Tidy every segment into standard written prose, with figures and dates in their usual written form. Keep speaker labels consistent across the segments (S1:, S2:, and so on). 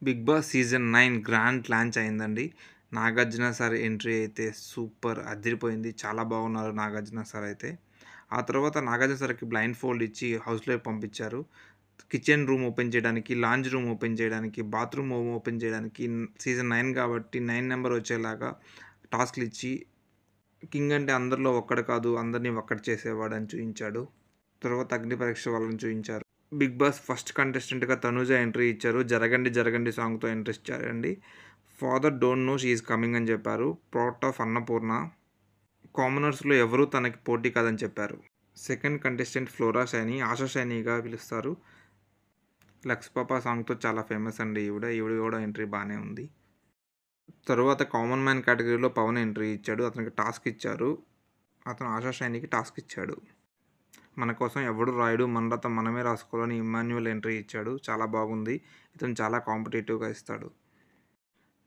S1: Big Boss season 9 grand launch అయిందండి. Nagarjuna sir entry అయితే super అదిరిపోయింది. చాలా బాగున్నారు నాగార్జున సార్ అయితే. ఆ తర్వాత నాగార్జున సార్‌కి బ్లైండ్ ఫోల్డ్ ఇచ్చి హౌస్‌లోకి పంపించారు. కిచెన్ రూమ్ ఓపెన్ చేయడానికి, లాంజ్ రూమ్ ఓపెన్ చేయడానికి, బాత్రూమ్ ఓపెన్ చేయడానికి సీజన్ 9 కాబట్టి 9 నంబర్ వచ్చేలాగా టాస్క్‌లిచ్చి కింగ్ అంటే అందరిలో ఒక్కడు కాదు, అందరిని ఒక్కటి చేసేవాడని చూయించాడు. తర్వాత అగ్ని పరీక్ష వాళ్ళని చూయించారు. బిగ్ బాస్ ఫస్ట్ కంటెస్టెంట్‌గా తనూజ ఎంట్రీ ఇచ్చారు. 'జరగండి జరగండి' సాంగ్‌తో ఎంట్రీ ఇచ్చారండి. Father don't know she is coming అని చెప్పారు. ప్రోట్ ఆఫ్ అన్నపూర్ణ. కామనర్స్‌లో ఎవరు తనకి పోటీ కాదని చెప్పారు. Second contestant Flora Saini, Asha షైనీగా పిలుస్తారు. 'లక్స్ పాప' సాంగ్‌తో చాలా ఫేమస్ అండి ఈవిడ. ఈవిడ కూడా ఎంట్రీ బానే ఉంది. తరువాత కామన్ మ్యాన్ కేటగిరీలో పవన్ ఎంట్రీ ఇచ్చాడు. అతనికి టాస్క్ ఇచ్చారు. అతను ఆశా షైనీకి టాస్క్ ఇచ్చాడు. మన కోసం ఎవడు రాయడు, మన రాత మనమే రాసుకోవాలని ఇమ్మాన్యుయల్ ఎంట్రీ ఇచ్చాడు. చాలా బాగుంది. ఇతను చాలా కాంపిటీటివ్‌గా ఇస్తాడు.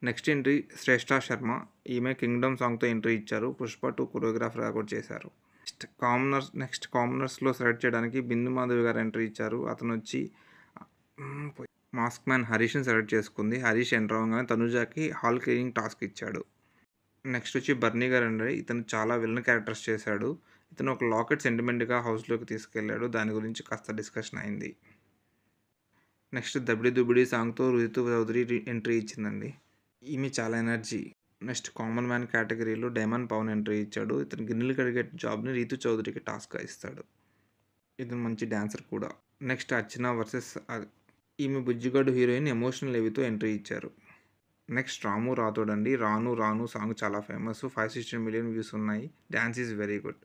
S1: నెక్స్ట్ ఎంట్రీ శ్రేష్ఠ శర్మ. ఈమె 'కింగ్డమ్' సాంగ్‌తో ఎంట్రీ ఇచ్చారు. 'పుష్ప 2' కొరియోగ్రాఫర్‌గా కూడా చేశారు. నెక్స్ట్ కామనర్స్‌లో సెలెక్ట్ చేయడానికి బిందు మాధవి గారు ఎంట్రీ ఇచ్చారు. అతనొచ్చి మాస్క్ మ్యాన్ హరీష్‌ని సెలెక్ట్ చేసుకుంది. హరీష్ ఎంటర్ అవ్వంగానే తనుజాకి హాల్ క్లీనింగ్ టాస్క్ ఇచ్చాడు. నెక్స్ట్ వచ్చి బర్నీ గారండి. ఇతను చాలా విలన్ క్యారెక్టర్స్ చేశాడు. ఇతను ఒక లాకెట్ సెంటిమెంట్‌గా హౌస్‌లోకి తీసుకెళ్ళాడు. దాని గురించి కాస్త డిస్కషన్ అయింది. నెక్స్ట్ 'దబిడి దుబిడి' సాంగ్‌తో రితు చౌదరి ఎంట్రీ ఇచ్చిందండి. ఈమె చాలా ఎనర్జీ. నెక్స్ట్ కామన్ మ్యాన్ కేటగిరీలో డైమండ్ పవన్ ఎంట్రీ ఇచ్చాడు. ఇతను గిన్నెలు కడిగే జాబ్‌ని రితు చౌదరికి టాస్క్‌గా ఇస్తాడు. ఇతను మంచి డాన్సర్ కూడా. నెక్స్ట్ అర్చన వర్సెస్ ఈమె బుజ్జిగాడు హీరోయిన్ ఎమోషనల్ ఎవితో ఎంట్రీ ఇచ్చారు. నెక్స్ట్ రాము రాథోడ్ అండి. 'రాను రాను' సాంగ్ చాలా ఫేమస్. 516 మిలియన్ వ్యూస్ ఉన్నాయి. Dance is very good.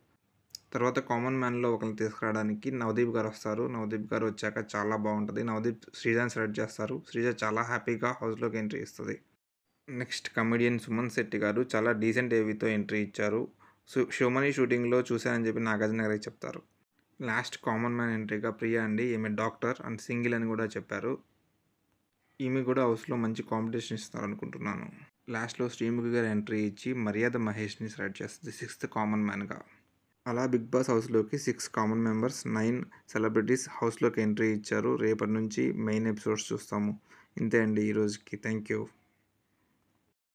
S1: తర్వాత కామన్ మ్యాన్‌లో ఒకరిని తీసుకురావడానికి నవదీప్ గారు వస్తారు. నవదీప్ గారు వచ్చాక చాలా బాగుంటది. నవదీప్ శ్రీజని సెలెక్ట్ చేస్తారు. శ్రీజ చాలా హ్యాపీగా హౌస్‌లోకి ఎంట్రీ ఇస్తది. నెక్స్ట్ కమెడియన్ సుమన్ శెట్టి గారు చాలా డీసెంట్ ఏవీతో ఎంట్రీ ఇచ్చారు. శివమణి షూటింగ్‌లో చూశానని చెప్పి నాగార్జున గారికి చెప్తారు. లాస్ట్ కామన్ మ్యాన్ ఎంట్రీగా ప్రియ అండి. ఈమె డాక్టర్ అండ్ సింగిల్ అని కూడా చెప్పారు. ఈమె కూడా హౌస్‌లో మంచి కాంపిటీషన్ ఇస్తారనుకుంటున్నాను. లాస్ట్‌లో శ్రీముఖి గారు ఎంట్రీ ఇచ్చి మర్యాద మహేష్‌ని సెలెక్ట్ చేస్తది 6థ్ కామన్ మ్యాన్‌గా. అలా బిగ్ బాస్ హౌస్‌లోకి 6 కామన్ మెంబర్స్, 9 సెలబ్రిటీస్ హౌస్‌లోకి ఎంట్రీ ఇచ్చారు. రేపటి నుంచి మెయిన్ ఎపిసోడ్స్ చూస్తాము. ఇంతే అండి ఈ రోజుకి. Thank you.